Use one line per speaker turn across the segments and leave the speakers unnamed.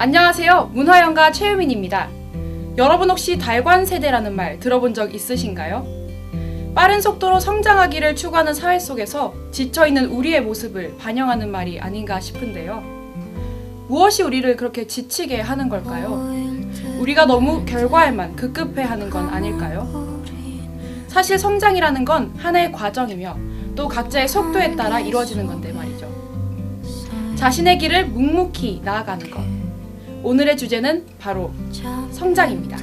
안녕하세요. 문화연가 최유민입니다. 여러분 혹시 달관 세대라는 말 들어본 적 있으신가요? 빠른 속도로 성장하기를 추구하는 사회 속에서 지쳐있는 우리의 모습을 반영하는 말이 아닌가 싶은데요. 무엇이 우리를 그렇게 지치게 하는 걸까요? 우리가 너무 결과에만 급급해하는 건 아닐까요? 사실 성장이라는 건 하나의 과정이며 또 각자의 속도에 따라 이루어지는 건데 말이죠. 자신의 길을 묵묵히 나아가는 것. 오늘의 주제는 바로 성장입니다.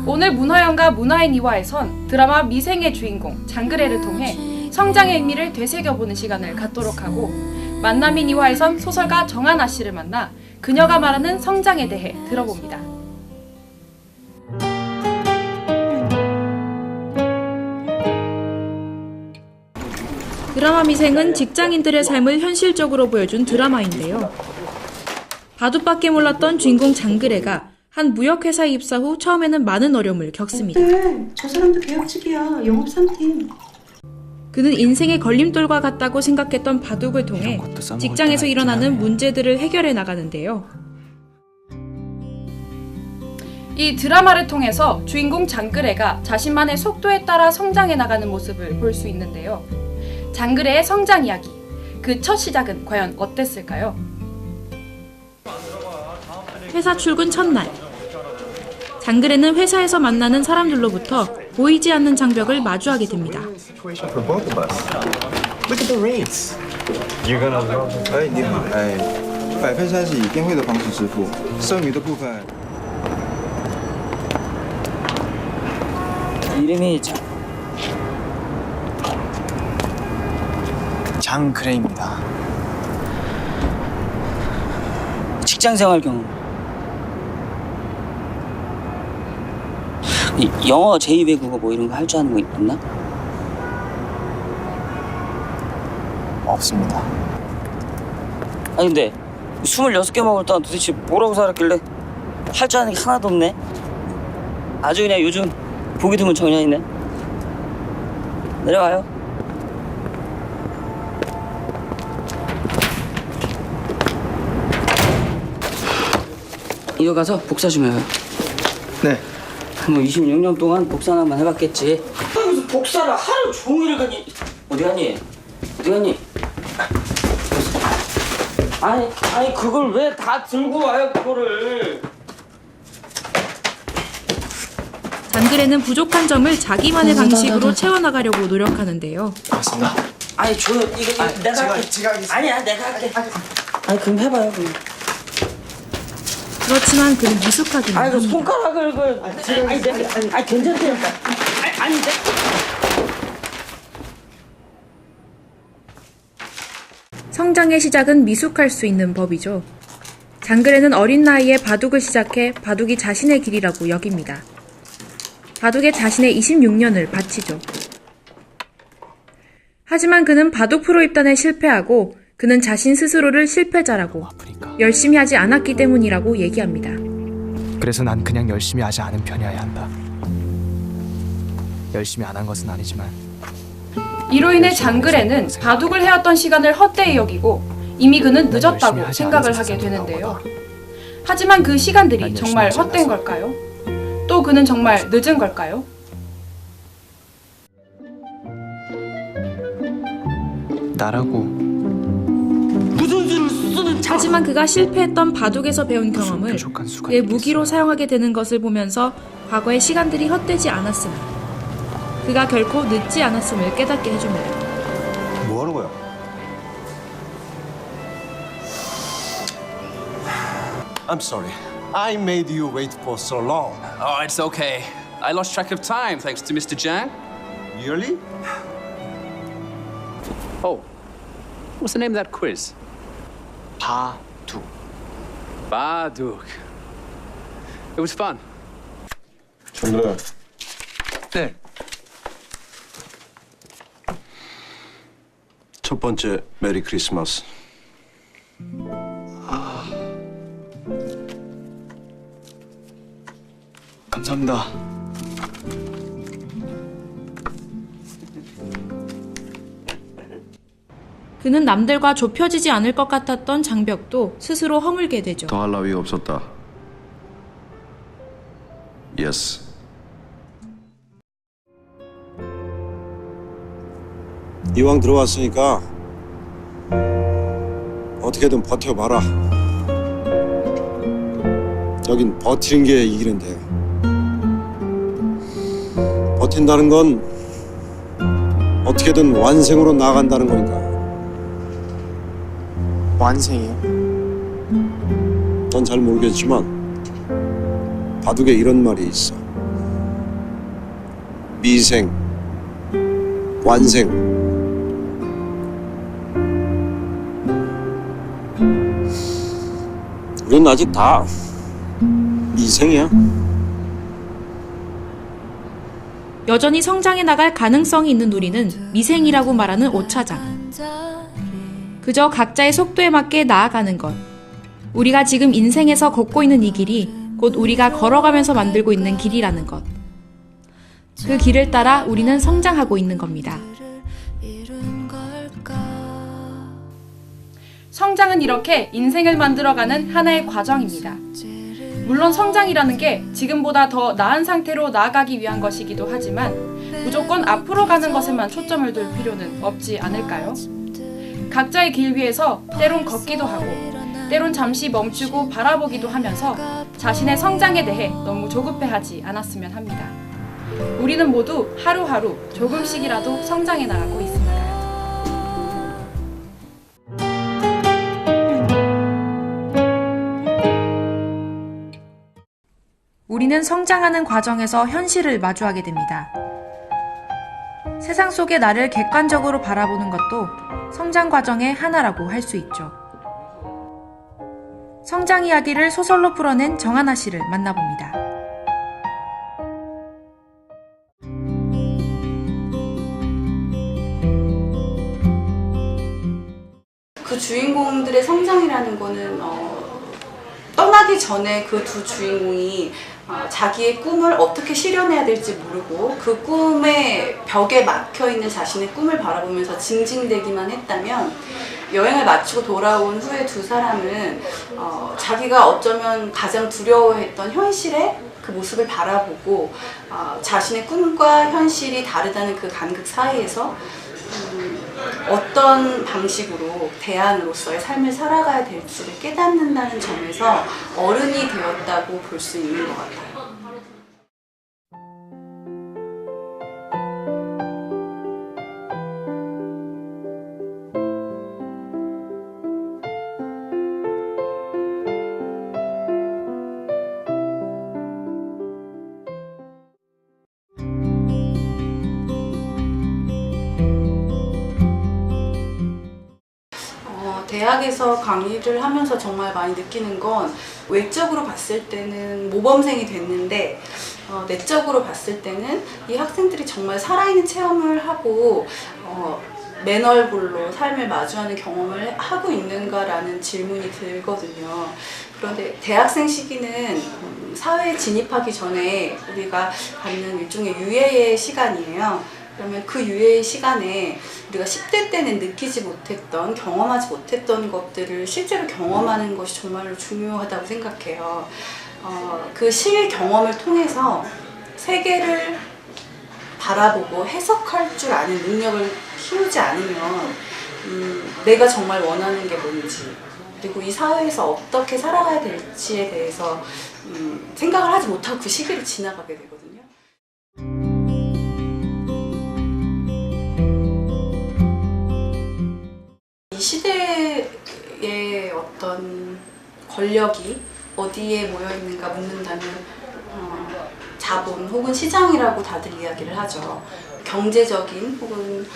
오늘 문화연가 문화인 2화에선 드라마 미생의 주인공 장그래를 통해 성장의 의미를 되새겨보는 시간을 갖도록 하고, 만남인 2화에선 소설가 정하나 씨를 만나 그녀가 말하는 성장에 대해 들어봅니다. 드라마 미생은 직장인들의 삶을 현실적으로 보여준 드라마인데요. 바둑밖에 몰랐던 주인공 장그래가 한 무역회사에 입사 후 처음에는 많은 어려움을 겪습니다.
저 사람도 계약직이야. 영업 3팀.
그는 인생의 걸림돌과 같다고 생각했던 바둑을 통해 직장에서 일어나는 문제들을 해결해 나가는데요. 이 드라마를 통해서 주인공 장그래가 자신만의 속도에 따라 성장해 나가는 모습을 볼 수 있는데요. 장그래의 성장 이야기, 그 첫 시작은 과연 어땠을까요? 회사 출근 첫날, 장그래는 회사에서 만나는 사람들로부터 보이지 않는 장벽을 마주하게 됩니다.
이름이 장그래입니다. 직장생활 경험. 영어 제2 외국어 뭐 이런 거 할 줄 아는 거 있나? 없습니다. 아니 근데 26개 먹을 동안 도대체 뭐라고 살았길래 할 줄 아는 게 하나도 없네? 아주 그냥 요즘 보기 드문 청년이네. 내려가요. 이거 가서 복사 좀 해요.
네.
뭐 26년 동안 복사는 한번 해봤겠지. 무슨 복사를 하루 종일 가니. 어디 가니? 어디 가니? 아니 그걸 왜 다 들고 와요 그거를.
장그래는 부족한 점을 자기만의 방식으로 채워나가려고 노력하는데요.
고맙습니다.
아니 이거 내가 할게.
제가 하겠습니다.
아니야 내가 할게. 아니 그럼 해봐요 그럼.
그렇지만 그는 미숙하기만
아니 그
합니다.
손가락을 아니 괜찮다니까. 아니
성장의 시작은 미숙할 수 있는 법이죠. 장그래는 어린 나이에 바둑을 시작해 바둑이 자신의 길이라고 여깁니다. 바둑에 자신의 26년을 바치죠. 하지만 그는 바둑 프로 입단에 실패하고 그는 자신 스스로를 실패자라고 열심히 하지 않았기 때문이라고 얘기합니다.
그래서 난 그냥 열심히 하지 않은 편이어야 한다. 열심히 안 한 것은 아니지만
이로 인해 장그래는 바둑을 해왔던 시간을 헛되이 여기고 이미 그는 늦었다고 생각을 하게 되는데요. 하지만 그 시간들이 정말 헛된 걸까요? 또 그는 정말 늦은 걸까요?
나라고
무슨 수를 쓰는
하지만 그가 실패했던 바둑에서 배운 경험을
부족한 수가
그의 무기로 사용하게 되는 것을 보면서 과거의 시간들이 헛되지 않았음을, 그가 결코 늦지 않았음을 깨닫게 해줍니다.
뭐 하는 거야? I'm sorry. I made you wait for so long.
Oh, it's okay. I lost track of time thanks to Mr. Jang.
Really?
Oh, what's the name of that quiz?
바둑.
Baduk. It was fun.
전들아.
네.
첫 번째 메리 크리스마스.
감사합니다.
그 그는 남들과 좁혀지지 않을 것 같았던 장벽도 스스로 허물게 되죠.
더할 나위가 없었다. Yes.
이왕 들어왔으니까 어떻게든 버텨봐라. 여긴 버티는 게 이기는데. 버틴다는 건 어떻게든 완생으로 나간다는 거니까.
완생이요?
넌 잘 모르겠지만 바둑에 이런 말이 있어. 미생, 완생. 우린 아직 다 미생이야.
여전히 성장해 나갈 가능성이 있는 우리는 미생이라고 말하는 5차장. 그저 각자의 속도에 맞게 나아가는 것. 우리가 지금 인생에서 걷고 있는 이 길이 곧 우리가 걸어가면서 만들고 있는 길이라는 것. 그 길을 따라 우리는 성장하고 있는 겁니다. 성장은 이렇게 인생을 만들어가는 하나의 과정입니다. 물론 성장이라는 게 지금보다 더 나은 상태로 나아가기 위한 것이기도 하지만 무조건 앞으로 가는 것에만 초점을 둘 필요는 없지 않을까요? 각자의 길 위에서 때론 걷기도 하고 때론 잠시 멈추고 바라보기도 하면서 자신의 성장에 대해 너무 조급해하지 않았으면 합니다. 우리는 모두 하루하루 조금씩이라도 성장해 나가고 있으니까요. 우리는 성장하는 과정에서 현실을 마주하게 됩니다. 세상 속의 나를 객관적으로 바라보는 것도 성장 과정의 하나라고 할 수 있죠. 성장 이야기를 소설로 풀어낸 정하나 씨를 만나봅니다.
그 주인공들의 성장이라는 거는 떠나기 전에 그 두 주인공이 자기의 꿈을 어떻게 실현해야 될지 모르고 그 꿈의 벽에 막혀있는 자신의 꿈을 바라보면서 징징대기만 했다면 여행을 마치고 돌아온 후에 두 사람은 자기가 어쩌면 가장 두려워했던 현실의 그 모습을 바라보고 자신의 꿈과 현실이 다르다는 그 간극 사이에서 어떤 방식으로 대안으로서의 삶을 살아가야 될지를 깨닫는다는 점에서 어른이 되었다고 볼 수 있는 것 같아요. 대학에서 강의를 하면서 정말 많이 느끼는 건 외적으로 봤을 때는 모범생이 됐는데 내적으로 봤을 때는 이 학생들이 정말 살아있는 체험을 하고 맨 얼굴로 삶을 마주하는 경험을 하고 있는가라는 질문이 들거든요. 그런데 대학생 시기는 사회에 진입하기 전에 우리가 갖는 일종의 유예의 시간이에요. 그러면 그 유예의 시간에 우리가 10대 때는 느끼지 못했던, 경험하지 못했던 것들을 실제로 경험하는 것이 정말로 중요하다고 생각해요. 그 실경험을 통해서 세계를 바라보고 해석할 줄 아는 능력을 키우지 않으면 내가 정말 원하는 게 뭔지 그리고 이 사회에서 어떻게 살아가야 될지에 대해서 생각을 하지 못하고 그 시기를 지나가게 되거든요. 이 시대의 어떤 권력이 어디에 모여있는가 묻는다면 자본 혹은 시장이라고 다들 이야기를 하죠. 경제적인 혹은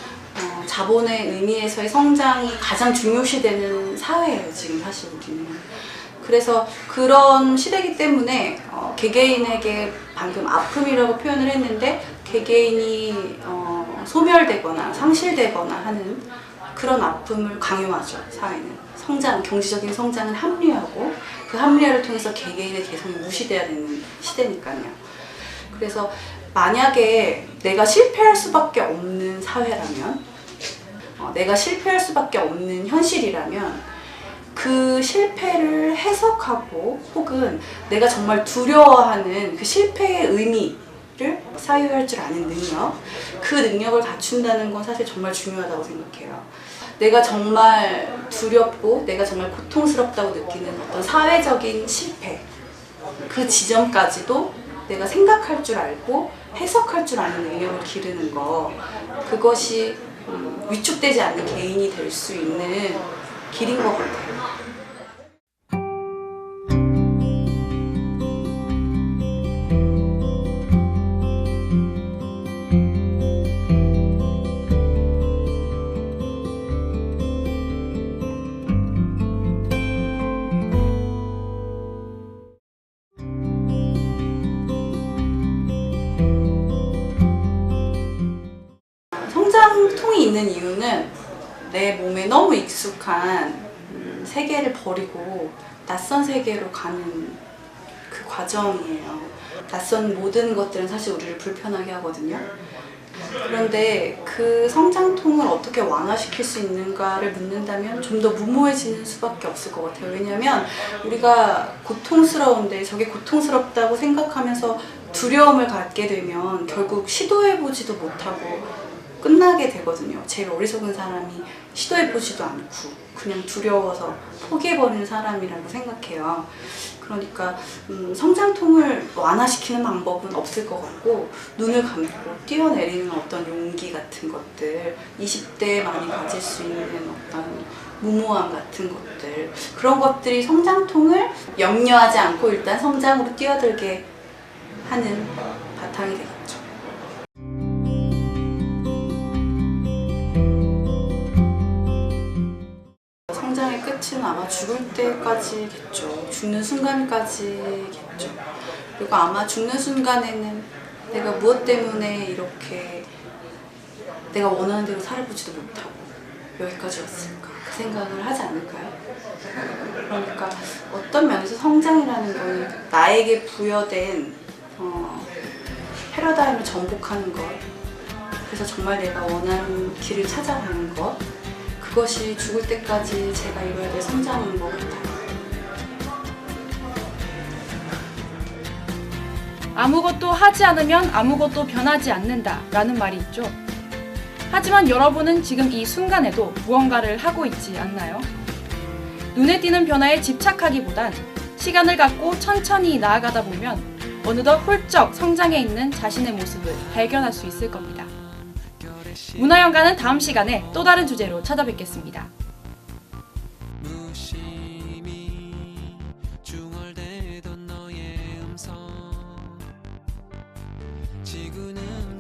자본의 의미에서의 성장이 가장 중요시되는 사회예요, 지금 사실 우리는. 그래서 그런 시대이기 때문에 개개인에게 방금 아픔이라고 표현을 했는데 개개인이 소멸되거나 상실되거나 하는 그런 아픔을 강요하죠, 사회는. 성장, 경제적인 성장은 합리화고 그 합리화를 통해서 개개인의 개성이 무시돼야 되는 시대니까요. 그래서 만약에 내가 실패할 수밖에 없는 사회라면 내가 실패할 수밖에 없는 현실이라면 그 실패를 해석하고 혹은 내가 정말 두려워하는 그 실패의 의미를 사유할 줄 아는 능력, 그 능력을 갖춘다는 건 사실 정말 중요하다고 생각해요. 내가 정말 두렵고 내가 정말 고통스럽다고 느끼는 어떤 사회적인 실패, 그 지점까지도 내가 생각할 줄 알고 해석할 줄 아는 능력을 기르는 거, 그것이 위축되지 않는 개인이 될 수 있는 길인 것 같아요. 성장통이 있는 이유는 내 몸에 너무 익숙한 세계를 버리고 낯선 세계로 가는 그 과정이에요. 낯선 모든 것들은 사실 우리를 불편하게 하거든요. 그런데 그 성장통을 어떻게 완화시킬 수 있는가를 묻는다면 좀 더 무모해지는 수밖에 없을 것 같아요. 왜냐하면 우리가 고통스러운데 저게 고통스럽다고 생각하면서 두려움을 갖게 되면 결국 시도해보지도 못하고 끝나게 되거든요. 제일 어리석은 사람이 시도해보지도 않고 그냥 두려워서 포기해버리는 사람이라고 생각해요. 그러니까 성장통을 완화시키는 방법은 없을 것 같고, 눈을 감고 뛰어내리는 어떤 용기 같은 것들, 20대에 많이 가질 수 있는 어떤 무모함 같은 것들, 그런 것들이 성장통을 염려하지 않고 일단 성장으로 뛰어들게 하는 바탕이 되겠죠. 성장의 끝은 아마 죽을 때까지겠죠. 죽는 순간까지겠죠. 그리고 아마 죽는 순간에는 내가 무엇 때문에 이렇게 내가 원하는 대로 살아보지도 못하고 여기까지 왔을까, 그 생각을 하지 않을까요? 그러니까 어떤 면에서 성장이라는 거는 나에게 부여된 패러다임을 전복하는 것, 그래서 정말 내가 원하는 길을 찾아가는 것, 그것이 죽을 때까지 제가 이뤄야 될 성장인 것 같아요.
아무것도 하지 않으면 아무것도 변하지 않는다 라는 말이 있죠. 하지만 여러분은 지금 이 순간에도 무언가를 하고 있지 않나요? 눈에 띄는 변화에 집착하기보단 시간을 갖고 천천히 나아가다 보면 어느덧 훌쩍 성장해 있는 자신의 모습을 발견할 수 있을 겁니다. 문화연가는 다음 시간에 또 다른 주제로 찾아뵙겠습니다.
무심히 중얼대던 너의 음성 지구는